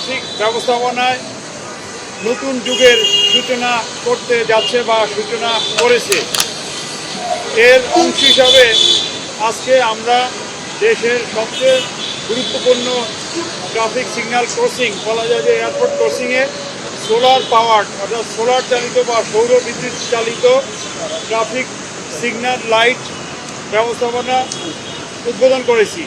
Traffic ব্যবস্থাপনায় নতুন যুগের সূচনা করতে যাচ্ছে বা সূচনা করেছে। এর অংশ হিসাবে আজকে আমরা দেশের সবচেয়ে গুরুত্বপূর্ণ ট্রাফিক সিগন্যাল ক্রসিং, বলা যায় যে এয়ারপোর্ট ক্রসিংয়ে সোলার পাওয়ার অর্থাৎ সোলার চালিত বা সৌর বিদ্যুৎ চালিত ট্রাফিক সিগন্যাল লাইট ব্যবস্থাপনা উদ্বোধন করেছি।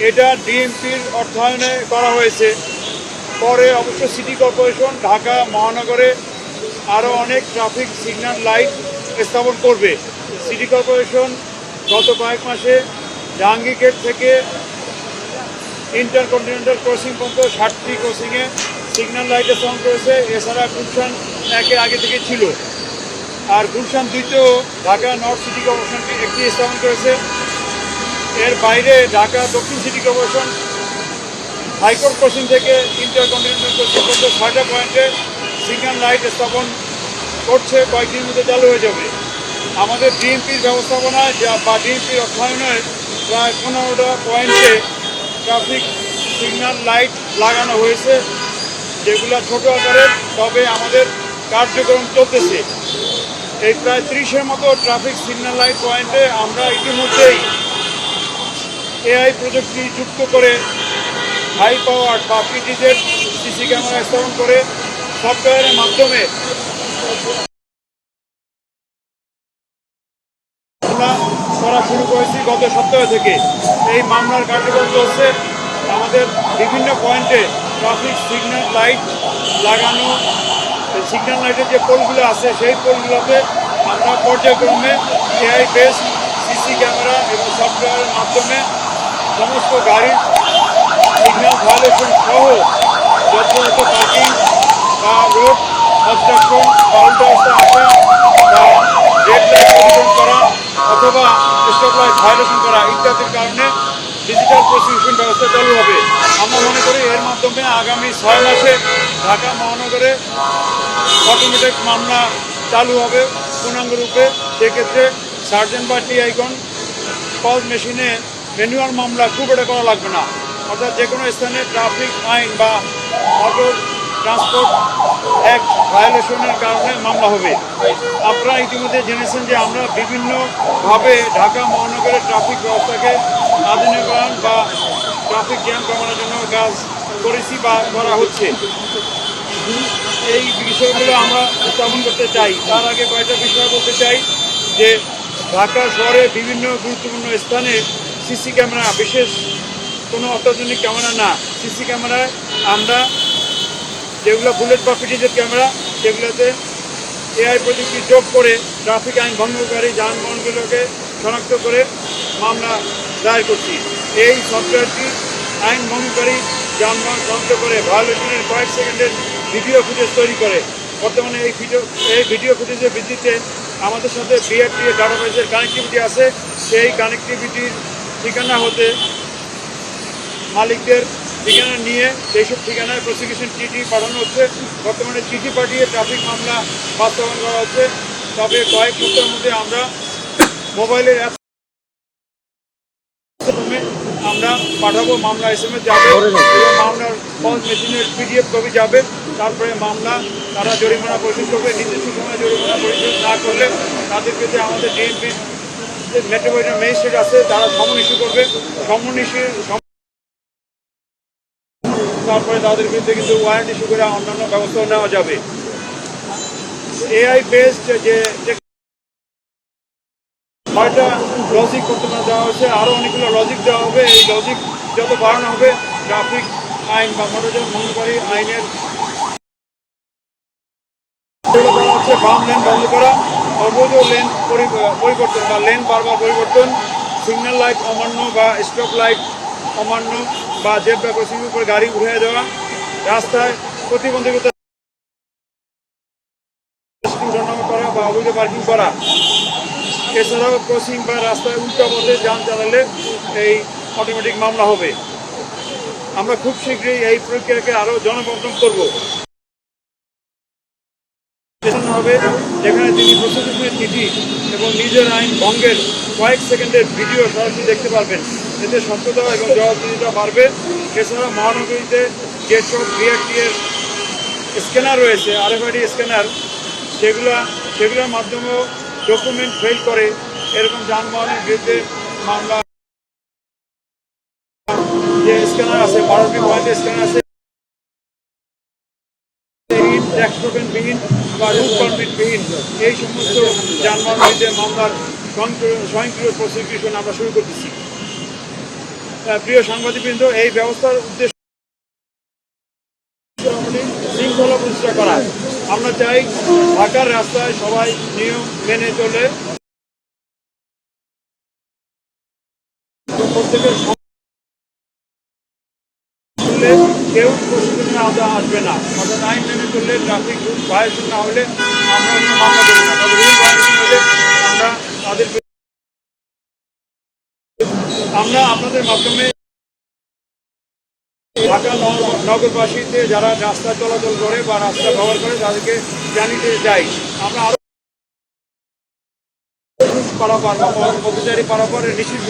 এটা ডিএমপির অর্থায়নে করা হয়েছে। পরে অবশ্য সিটি কর্পোরেশন ঢাকা মহানগরে আরও অনেক ট্রাফিক সিগন্যাল লাইট স্থাপন করবে। সিটি কর্পোরেশন গত কয়েক মাসে জাহাঙ্গীর গেট থেকে ইন্টারকন্টিনেন্টাল ক্রসিং পর্যন্ত 60টি ক্রসিংয়ে সিগন্যাল লাইট স্থাপন করেছে। এছাড়া গুলশান একের আগে থেকে ছিল, আর গুলশান 2তেও ঢাকা নর্থ সিটি কর্পোরেশন একটি স্থাপন করেছে। এর বাইরে ঢাকা দক্ষিণ সিটি কর্পোরেশন হাইকোর্ট ক্রসিং থেকে ইন্টারকন্টিনেন্টাল ক্রসিং পর্যন্ত 6টা পয়েন্টে সিগন্যাল লাইট স্থাপন করছে, কয়েকদিনের মধ্যে চালু হয়ে যাবে। আমাদের ডিএমপির ব্যবস্থাপনায় বা ডিএমপির অর্থায়নে প্রায় 15টা পয়েন্টে ট্রাফিক সিগন্যাল লাইট লাগানো হয়েছে, যেগুলো ছোট আকারের, তবে আমাদের কার্যক্রম চলতেছে। এই প্রায় 30-এর মতো ট্রাফিক সিগন্যাল লাইট পয়েন্টে আমরা ইতিমধ্যেই এআই প্রযুক্তি যুক্ত করে হাই পাওয়ার বা পিটিজেড সিসি ক্যামেরা স্থাপন করে সফটওয়্যারের মাধ্যমে মামলা করা শুরু করেছি গত সপ্তাহ থেকে। এই মামলার কার্যক্রম চলছে। আমাদের বিভিন্ন পয়েন্টে ট্রাফিক সিগন্যাল লাইট লাগানো, সিগন্যাল লাইটের যে পোলগুলো আছে সেই পোলগুলোতে আমরা পর্যায়ক্রমে এআই বেসড সিসি ক্যামেরা এবং সফটওয়্যারের মাধ্যমে সমস্ত গাড়ির সিগন্যাল ভায়োলেশন সহ যথাযথ পার্কিং বা রোড অবস্ট্রাকশন বা উল্টো রাস্তা আসা বা রেড লাইট অতিক্রম করা অথবা স্টপ লাইট ভায়োলেশন করা ইত্যাদির কারণে ডিজিটাল প্রসিকিউশন ব্যবস্থা চালু হবে। আমরা মনে করি এর মাধ্যমে আগামী 6 মাসে ঢাকা মহানগরে অটোমেটিক মামলা চালু হবে পূর্ণাঙ্গ রূপে। সেক্ষেত্রে সার্জেন্ট বা টিআইকন পজ মেশিনে ম্যানুয়াল মামলা খুব এটা করা লাগবে না, অর্থাৎ যে কোনো স্থানে ট্রাফিক আইন বা মোটর ট্রান্সপোর্ট অ্যাক্ট ভায়োলেশনের কারণে মামলা হবে। আপনারা ইতিমধ্যে জেনেছেন যে আমরা বিভিন্নভাবে ঢাকা মহানগরের ট্রাফিক ব্যবস্থাকে আধুনিকরণ বা ট্রাফিক জ্যাম কমানোর জন্য কাজ করেছি বা করা হচ্ছে। এই বিষয়গুলো আমরা উত্থাপন করতে চাই। তার আগে কয়েকটা বিষয় বলতে চাই যে ঢাকা শহরে বিভিন্ন গুরুত্বপূর্ণ স্থানে সিসি ক্যামেরা, বিশেষ কোনো অত্যাধুনিক ক্যামেরা না, সিসি ক্যামেরায় আমরা যেগুলো বুলেট বা পিটিজেড ক্যামেরা সেগুলোতে এআই প্রযুক্তি যোগ করে ট্রাফিক আইন ভঙ্গকারী যানবাহনগুলোকে শনাক্ত করে মামলা দায়ের করছি। এই সফটওয়্যারটি আইন ভঙ্গকারী যানবাহন শনাক্ত করে ভায়োলেশনের কয়েক সেকেন্ডের ভিডিও ফুটেজ তৈরি করে। বর্তমানে এই ভিডিও ফুটেজের ভিত্তিতে আমাদের সাথে বিআরটিএ ডাটাবেসের কানেক্টিভিটি আছে। সেই কানেক্টিভিটির ঠিকানা হতে মালিকদের ঠিকানা নিয়ে সেইসব ঠিকানায় প্রসিকিউশন চিঠি পাঠানো হচ্ছে। বর্তমানে চিঠি পাঠিয়ে ট্রাফিক মামলা বাস্তবায়ন করা হচ্ছে। তবে কয়েক সপ্তাহের মধ্যে আমরা মোবাইলের অ্যাপ আমরা পাঠাবো, মামলা SMS যাবে এবং মামলার পজ মেশিনের PDF কপি যাবে। তারপরে মামলা তারা জরিমানা পরিশোধ করবে। নির্দিষ্ট সময়ে জরিমানা পরিশোধ না করলে তাদেরকে যে আমাদের ডিএমপি মেট্রোপলিটন ম্যাজিস্ট্রেট আছে তারা সমন ইস্যু করবে। তারপরে তাদের বিরুদ্ধে কিন্তু ওয়ারেন্ট ইস্যু করে অন্যান্য ব্যবস্থা নেওয়া যাবে। এআই বেসড যে 6টা লজিক বর্তমানে দেওয়া হচ্ছে, আরও অনেকগুলো লজিক দেওয়া হবে। এই লজিক যত বাড়ানো হবে ট্রাফিক আইন বা মোটরযান ভঙ্গকারী আইনের হচ্ছে বাম লেন বন্ধ করা, অবৈধ লেন পরিবর্তন বা লেন বারবার পরিবর্তন, সিগন্যাল লাইট অমান্য বা স্টপ লাইট অমান্য বা জেব্রা ক্রসিং উপর গাড়ি উঠিয়ে দেওয়া, রাস্তায় প্রতিবন্ধকতা করা বা অবৈধ পার্কিং করা। এছাড়াও ক্রসিং বা রাস্তায় উল্টো পথে যান চালালে এই অটোমেটিক মামলা হবে। আমরা খুব শীঘ্রই এই প্রক্রিয়াকে আরও জনবর্ধন করব হবে, যেখানে তিনি প্রসিকিউশনের চিঠি এবং নিজের আইন ভঙ্গের কয়েক সেকেন্ডের ভিডিও সরাসরি দেখতে পারবেন। এতে সত্যতা এবং জবাবদিহিতা বাড়বে। এছাড়া মহানগরীতে যেসব বিআরটি এর স্ক্যানার রয়েছে, আরএফআইডি স্ক্যানার, সেগুলোর মাধ্যমেও ডকুমেন্ট ফেল করে এরকম যানবাহনের বিরুদ্ধে মামলা। যে স্ক্যানার আছে, 12টি পয়েন্টে স্ক্যানার আছে, ট্যাক্স টোকেনবিহীন বা রুট পারমিটবিহীন এই সমস্ত যানবাহন বিরুদ্ধে মামলার স্বয়ংক্রিয় প্রসিকিউশন আমরা শুরু করতেছি। প্রিয় সাংবাদিকবৃন্দ, এই ব্যবস্থার উদ্দেশ্য শৃঙ্খলা প্রতিষ্ঠা করা। আমরা চাই ঢাকার রাস্তায় সবাই নিয়ম মেনে চলে, প্রত্যেকের কেউ প্রশিক্ষণের আওতায় আসবে না। অর্থাৎ আইন মেনে চললে, ট্রাফিক রুল ভায়োলেশন না হলে আমরা মামলা দেবো না। তবে রুল ভায়োলেশন হলে আমরা আপনাদের মাধ্যমে ঢাকা নগরবাসীতে যারা রাস্তা চলাচল করে বা রাস্তা ব্যবহার করে তাদেরকে জানিয়ে যাই, আমরা আরও পারাপার বা পথচারী পারাপারের নিষিদ্ধ।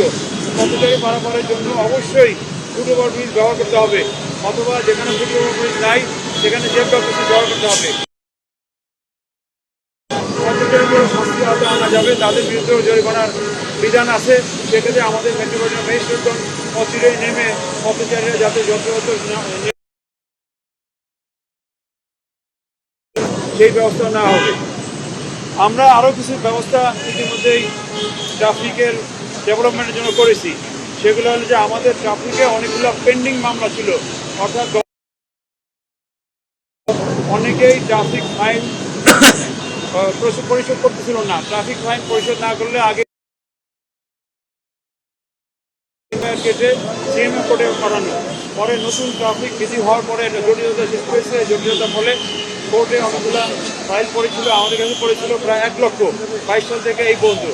পথচারী পারাপারের জন্য অবশ্যই ফুট ওভারব্রিজ ব্যবহার করতে হবে, অথবা যেখানে ফুট ওভারব্রিজ নাই সেখানে জেব্রা ক্রসিং ব্যবহার করতে হবে। পথচারীগুলো শাস্তি আওতায় আনা যাবে, তাদের বিরুদ্ধেও জরিমানার বিধান আছে। সেক্ষেত্রে আমাদের মেট্রোপলিটন ম্যাজিস্ট্রেটগণ অচিরেই নেমে পথচারীরা যাতে যথাযথ সেই ব্যবস্থা নেওয়া হবে। আমরা আরও কিছু ব্যবস্থা ইতিমধ্যেই ট্রাফিকের ডেভেলপমেন্টের জন্য করেছি। সেগুলো হলো যে আমাদের ট্রাফিকে অনেকগুলো পেন্ডিং মামলা ছিল, অর্থাৎ অনেকেই ট্রাফিক ফাইন পরিশোধ করতেছিল না। ট্রাফিক ফাইন পরিশোধ না করলে আগে কেটে সিএমএ কোর্টে পাঠানো, পরে নতুন ট্রাফিক বিধি হওয়ার পরে একটা জটিলতা সৃষ্টি হয়েছে। জটিলতার ফলে কোর্টে অনেকগুলো ফাইল পড়েছিল, আমাদের কাছে পড়েছিল প্রায় 1,22,000 সাল থেকে এই পর্যন্ত।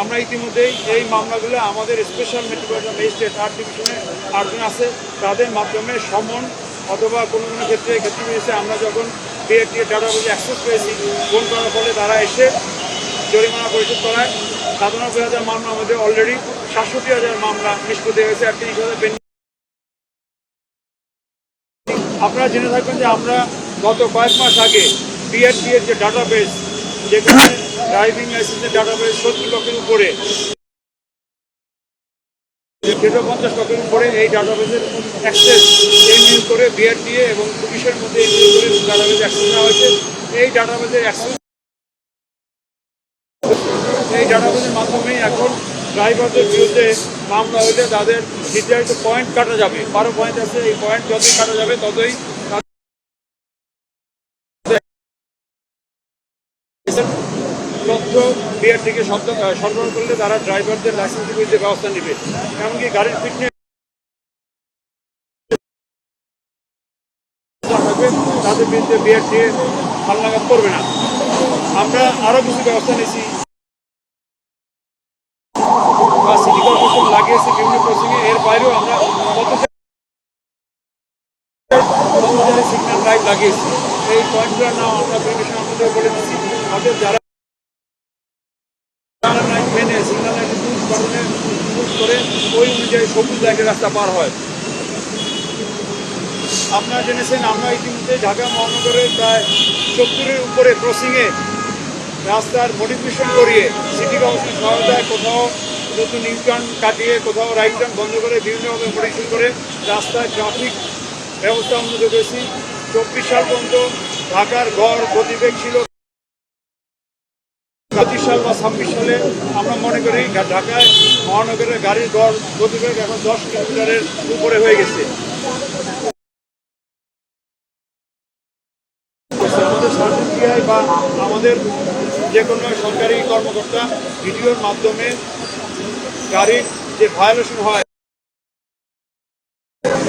আমরা ইতিমধ্যেই এই মামলাগুলো আমাদের স্পেশাল মেট্রোপলিটন ম্যাজিস্ট্রেট 8 ডিভিশনে 8 জন আছে, তাদের মাধ্যমে সমন অথবা কোনো ক্ষেত্রে হয়েছে আমরা যখন বিআরটি এর ডাটাবেজে অ্যাক্সেস পেয়েছি, ফোন করার ফলে তারা এসে জরিমানা পরিশোধ করায় 97,000 মামলার মধ্যে অলরেডি 67,000 মামলা নিষ্পত্তি হয়েছে, 38,000 পেন্ডিং। আপনারা জেনে থাকবেন যে আমরা গত কয়েক মাস আগে বিআরটি এর যে ডাটাবেজ, যেখানে ড্রাইভিং লাইসেন্সের ডাটাবেজ 70 লক্ষের উপরে, 50 লক্ষের উপরে এই ডাটাবেজের অ্যাক্সেস এনইউ করে বিআরটিএ এবং পুলিশের মধ্যে এনইউ করে ডাটাবেজ অ্যাক্সেস নেওয়া হয়েছে। এই ডাটাবেজের মাধ্যমেই এখন ড্রাইভারদের বিরুদ্ধে মামলা হইলে তাদের নির্ধারিত পয়েন্ট কাটা যাবে। 12 পয়েন্ট আছে, এই পয়েন্ট যতই কাটা যাবে ততই তথ্য বিআরটিকে সরবরাহ করলে তারা ড্রাইভারদের লাইসেন্সের বিরুদ্ধে ব্যবস্থা নেবে। এমনকি গাড়ির ফিটনেস থাকবে, তাদের বিরুদ্ধে বিআরটিএ হালনাগাদ করবে না। আমরা আরও কিছু ব্যবস্থা নিয়েছি বা সিটি কর্পোরেশন লাগিয়েছি বিভিন্ন ক্রসিংয়ে। এর বাইরেও আমরা পথচারী সিগন্যাল লাইট লাগিয়েছি। এই পয়েন্টগুলোর নাম আমরা প্রিভিশন আপনাদের বলে দিচ্ছি। অর্থাৎ যারা লাইট মেনে সিগন্যাল লাইটে পুশ করে ওই অনুযায়ী সবুজ লাইটের রাস্তা পার হয়। আপনারা জেনেছেন আমরা ইতিমধ্যে ঢাকা মহানগরের প্রায় 70-এর উপরে ক্রসিংয়ে রাস্তার মডিফিকেশন করিয়ে সিটি কর্পোরেশন সহায়তায় কোথাও নতুন ইউটার্ন কাটিয়ে, কোথাও রাইট টার্ন বন্ধ করে বিভিন্নভাবে মডিফিকেশন করে রাস্তায় ট্রাফিক ব্যবস্থা উন্নত করেছি। 24 সাল পর্যন্ত ঢাকার গড় গতিবেগ ছিল 25 সাল বা 26 সালে আমরা মনে করি ঢাকায় মহানগরের গাড়ির গড় গতিবেগ এখন 10 কিলোমিটারের উপরে হয়ে গেছে। আমাদের সার্টিফিকেট বা আমাদের যে কোনো সরকারি কর্মকর্তা ভিডিওর মাধ্যমে গাড়ির যে ভায়োলেশন হয়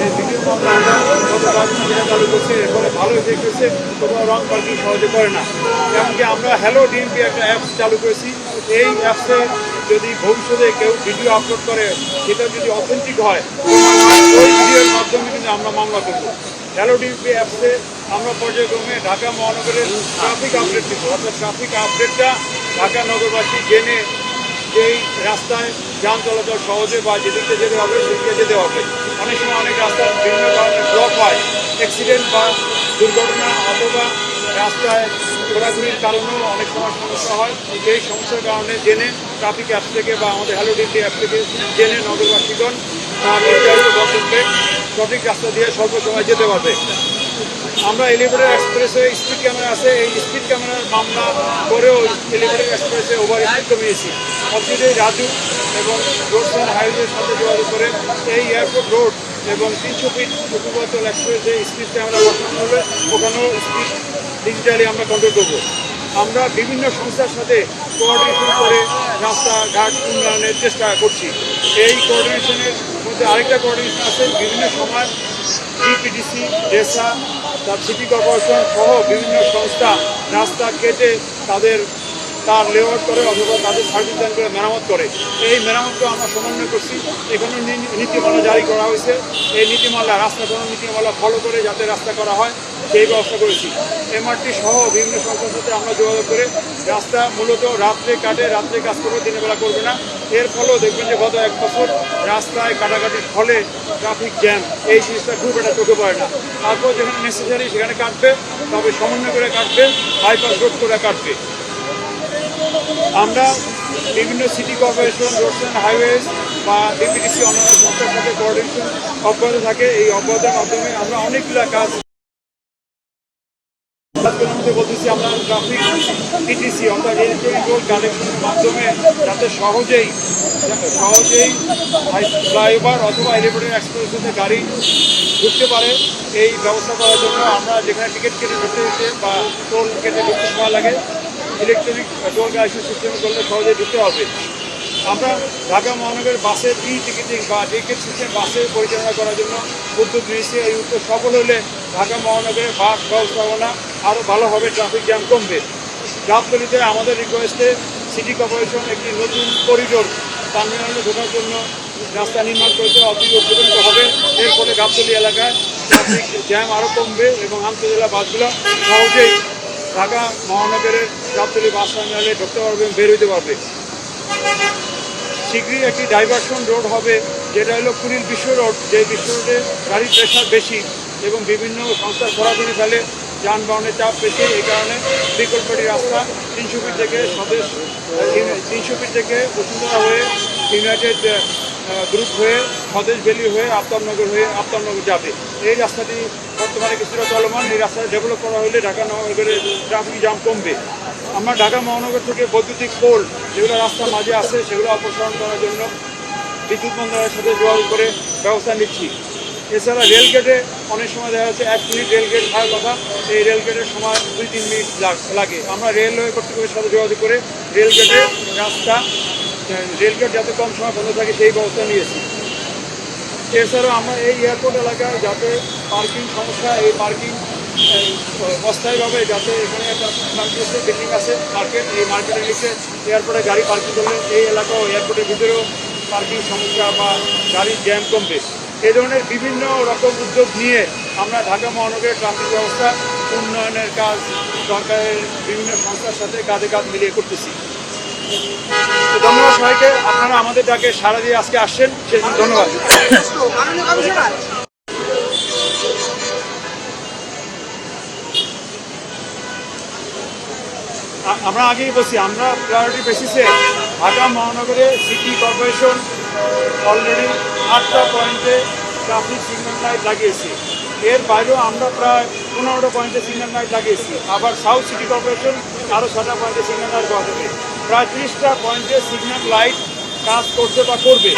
এই ভিডিওর মাধ্যমে আমরা গত যেটা চালু করছি, এর ফলে ভালো এফেক্ট হয়েছে। কোথাও রং পার্কিং সহজে করে না। এমনকি আমরা হ্যালো ডিএমপি একটা অ্যাপস চালু করেছি। এই অ্যাপসে যদি ভবিষ্যতে কেউ ভিডিও আপলোড করে, সেটা যদি অথেন্টিক হয়, ওই ভিডিওর মাধ্যমে কিন্তু আমরা মামলা করব। হ্যালো ডিএমপি অ্যাপসে আমরা পর্যায়ক্রমে ঢাকা মহানগরের ট্রাফিক আপডেট দিব। অর্থাৎ ট্রাফিক আপডেটটা ঢাকা নগরবাসী জেনে যেই রাস্তায় যান চলাচল সহজে বা যেদিকে যেতে হবে সেদিকে যেতে হবে। অনেক সময় অনেক রাস্তা বিভিন্ন কারণে ব্লক হয়, অ্যাক্সিডেন্ট বা দুর্ঘটনা অথবা রাস্তায় ঘোরাঘুরির কারণেও অনেক সময় সমস্যা হয়। এই সমস্যার কারণে জেনে ট্রাফিক অ্যাপ থেকে বা আমাদের হ্যালো ডিটি অ্যাপ থেকে জেনে নগরবাসীগণ নির্ধারিত গন্তব্যে সঠিক রাস্তা দিয়ে স্বল্প সময় যেতে পারবে। আমরা এলিভেটেড এক্সপ্রেসে স্পিড ক্যামেরা আছে, এই স্পিড ক্যামেরার মামলা করেও এলিভেটেড এক্সপ্রেসে ওভার স্পিড কমিয়েছি। অচিরেই রাজু এবং রোডস অ্যান্ড হাইওয়ের সাথে যোগাযোগ করে এই এয়ারপোর্ট রোড এবং 300 ফিট উপকূল এক্সপ্রেসে স্পিড ক্যামেরা বসানো হবে, ওখানেও স্পিড ডিজিটালি আমরা কন্ট্রোল করবো। আমরা বিভিন্ন সংস্থার সাথে কোঅর্ডিনেশন করে রাস্তাঘাট উন্নয়নের চেষ্টা করছি। এই কোঅর্ডিনেশনের মধ্যে আরেকটা কোঅর্ডিনেশন আছে, বিভিন্ন সময় ডিপিডিসি, ডেসা, তার সিটি কর্পোরেশন সহ বিভিন্ন সংস্থা রাস্তা কেটে তার লেআউট করে অথবা তাদের সার্ভিস দান করে মেরামত করে। এই মেরামতকে আমরা সমন্বয় করছি। এখানে নীতিমালা জারি করা হয়েছে, এই নীতিমালা রাস্তা কোনো নীতিমালা ফলো করে যাতে রাস্তা করা হয় সেই ব্যবস্থা করেছি। এমআরটি সহ বিভিন্ন সংস্থার সাথে আমরা যোগাযোগ করে রাস্তা মূলত রাত্রে কাটে, রাত্রে কাজ করবে, দিনের বেলা করবে না। এর ফলেও দেখবেন যে গত 1 বছর রাস্তায় কাটাকাটির ফলে ট্রাফিক জ্যাম এই জিনিসটা খুব একটা চোখে পড়ে না। তারপর যেখানে নেসেসারি সেখানে কাটবে, তবে সমন্বয় করে কাটবে, বাইপাস রোড করে কাটবে। আমরা বিভিন্ন city corporation, roads and highways বা ডিপিডিসি অন্যান্য সংস্থার সাথে কোঅর্ডিনেশন অব্যাহত থাকে। এই অব্যাহতের মাধ্যমে আমরা অনেকগুলো কাজগুলোর মধ্যে বলতেছি, আমরা ট্রাফিক ইটিসি অর্থাৎ ইলেকট্রনিক টোল কালেকশনের মাধ্যমে যাতে সহজেই ফ্লাইওভার অথবা এলিভেটেড এক্সপ্রেসওয়েতে গাড়ি ঢুকতে পারে এই ব্যবস্থা করার জন্য আমরা যেখানে টিকিট কেটে ঢুকতে দিতে বা টোল কেটে ঢুকতে সময় লাগে, ইলেকট্রনিক টোল কালেকশন সিস্টেম করলে সহজে ঢুকতে হবে। আমরা ঢাকা মহানগরের বাসের টিকিটিং বা টিকিট সিস্টেম বাসে পরিচালনা করার জন্য উদ্যোগ নিয়েছি। এই উদ্যোগ সফল হলে ঢাকা মহানগরের বাস ব্যবস্থাপনা আরও ভালো হবে, ট্রাফিক জ্যাম কমবে। গাবতলীতে আমাদের রিকোয়েস্টে সিটি কর্পোরেশন একটি নতুন করিডোর টার্মিনালে ঢোকার জন্য রাস্তা নির্মাণ করেছে, অতি উদ্বোধন হবে। এর ফলে গাবতলী এলাকায় ট্রাফিক জ্যাম আরও কমবে এবং আন্তঃজেলা বাসগুলো সহজেই ঢাকা মহানগরের গাবতলী বাস টার্মিনালে ঢুকতে পারবে, বের হইতে পারবে। শীঘ্রই একটি ডাইভারশন রোড হবে, যেটা হলো কুড়িল বিশ্ব রোড, যে বিশ্ব রোডে গাড়ির প্রেশার বেশি এবং বিভিন্ন সংস্থার ঘোরাঘুরি ফেলে, যানবাহনের চাপ বেশি। এই কারণে বিকল্পটি রাস্তা 300 ফিট থেকে বসুন্ধরা হয়ে ইউনাইটেড গ্রুপ হয়ে স্বদেশ ভ্যালি হয়ে আফতাবনগর যাবে। এই রাস্তাটি বর্তমানে কিছুটা চলমান। এই রাস্তাটা ডেভেলপ করা হলে ঢাকা মহানগরে ট্রাফিক জ্যাম কমবে। আমরা ঢাকা মহানগর থেকে বৈদ্যুতিক পোল যেগুলো রাস্তার মাঝে আছে সেগুলো অপসারণ করার জন্য বিদ্যুৎ মন্ত্রণালয়ের সাথে যোগাযোগ করে ব্যবস্থা নিচ্ছি। এছাড়া রেলগেটে অনেক সময় দেখা যাচ্ছে 1 মিনিট রেলগেট থাকার কথা, এই রেলগেটের সময় 2-3 মিনিট লাগে। আমরা রেলওয়ে কর্তৃপক্ষের সাথে যোগাযোগ করে রেলগেট যাতে কম সময় বন্ধ থাকে সেই ব্যবস্থা নিয়েছি। এছাড়াও আমরা এই এয়ারপোর্ট এলাকায় যাতে পার্কিং সমস্যা, এই পার্কিং অস্থায়ীভাবে যাতে এখানে একটা বিল্ডিং আছে মার্কেট, এই মার্কেটের নিচে এয়ারপোর্টে গাড়ি পার্কিং করলে এই এলাকাও এয়ারপোর্টের ভিতরেও পার্কিং সমস্যা বা গাড়ির জ্যাম কমবে। এই ধরনের বিভিন্ন রকম উদ্যোগ নিয়ে আমরা ঢাকা মহানগরের ট্রাফিক ব্যবস্থা উন্নয়নের কাজ সরকারের বিভিন্ন সংস্থার সাথে কাঁধে কাঁধ মিলিয়ে করতেছি। ধন্যবাদ সবাইকে, আপনারা আমাদের ডাকে সাড়া দিয়ে আজকে আসছেন, সেজন্য ধন্যবাদ। আমরা আগেই বলছি, আমরা প্রায়োরিটি বেসিসে ঢাকা মহানগরে সিটি কর্পোরেশন অলরেডি 8টা পয়েন্টে ট্রাফিক সিগন্যাল লাইট লাগিয়েছি। এর বাইরেও আমরা প্রায় 15টা পয়েন্টে সিগন্যাল লাইট লাগিয়েছি। আবার সাউথ সিটি কর্পোরেশন আরও 6টা পয়েন্টে সিগন্যাল লাইট করা যাবে। প্রায় 30টা পয়েন্টে সিগন্যাল লাইট কাজ করছে বা করবে।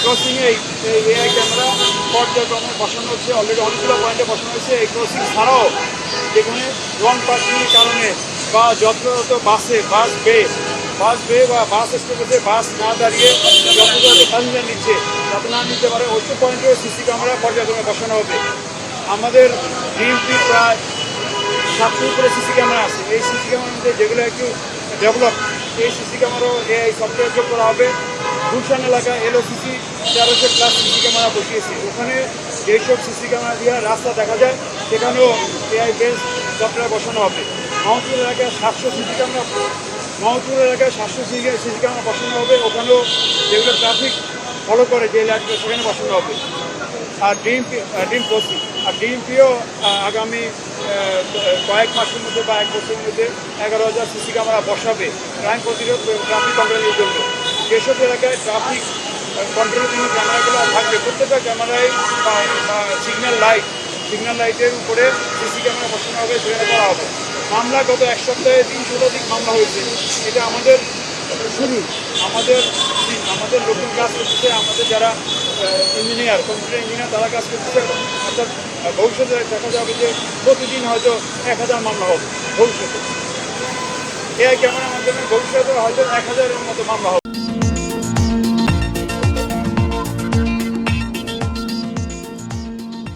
ক্রসিংয়ে এই এআই ক্যামেরা পর্যায়ক্রমে বসানো হচ্ছে, অলরেডি অনেকগুলো পয়েন্টে বসানো হয়েছে। এই ক্রসিং ছাড়াও যেখানে রং পার্কিংয়ের কারণে বা যত্রত বাস বে বা বাস স্টপেজে বাস না দাঁড়িয়ে যত্রত প্যাসেঞ্জার নিচ্ছে যাতে না নিতে পারে, ওইসব পয়েন্টেও সিসি ক্যামেরা পর্যায়ক্রমে বসানো হবে। আমাদের ডিএমপি প্রায় 700 উপরে সিসি ক্যামেরা আছে। এই সিসি ক্যামেরার মধ্যে যেগুলো একটু ডেভেলপ, এই সিসি ক্যামেরাও এআই সফটওয়্যার যোগ করা হবে। গুলশান এলাকায় LOCC 1300+ সিসি ক্যামেরা বসিয়েছি। ওখানে যেসব সিসি ক্যামেরা দিয়ে রাস্তা দেখা যায় সেখানেও এআই বেস সফটওয়্যার বসানো হবে। মাহমুদপুর এলাকায় 700 সিসি ক্যামেরা বসানো হবে। ওখানেও যেগুলো ট্রাফিক ফলো করে যে লাইটগুলো সেখানে বসানো হবে। আর ডিএমপি আর ডিএমপিও আগামী কয়েক মাসের মধ্যে বা 1 বছরের মধ্যে 11,000 সিসি ক্যামেরা বসাবে ক্রাইম প্রতিরোধ ট্রাফিক কন্ট্রোলের জন্য। যেসব এলাকায় ট্রাফিক কন্ট্রোলের জন্য ক্যামেরাগুলো থাকবে, প্রত্যেকটা ক্যামেরায় বা সিগন্যাল লাইটের উপরে সিসি ক্যামেরা বসানো হবে, সেখানে করা হবে। মামলা গত 1 সপ্তাহে 300 অধিক মামলা হয়েছে। এটা আমাদের শুরু। আমাদের নতুন কাজ করতেছে, আমাদের যারা ইঞ্জিনিয়ার, কম্পিউটার ইঞ্জিনিয়ার, তারা কাজ করতেছে। অর্থাৎ ভবিষ্যতে দেখা যাবে যে প্রতিদিন হয়তো 1000 মামলা হবে ভবিষ্যতে। এআই ক্যামেরার মাধ্যমে ভবিষ্যতে হয়তো 1000-এর মতো মামলা হবে।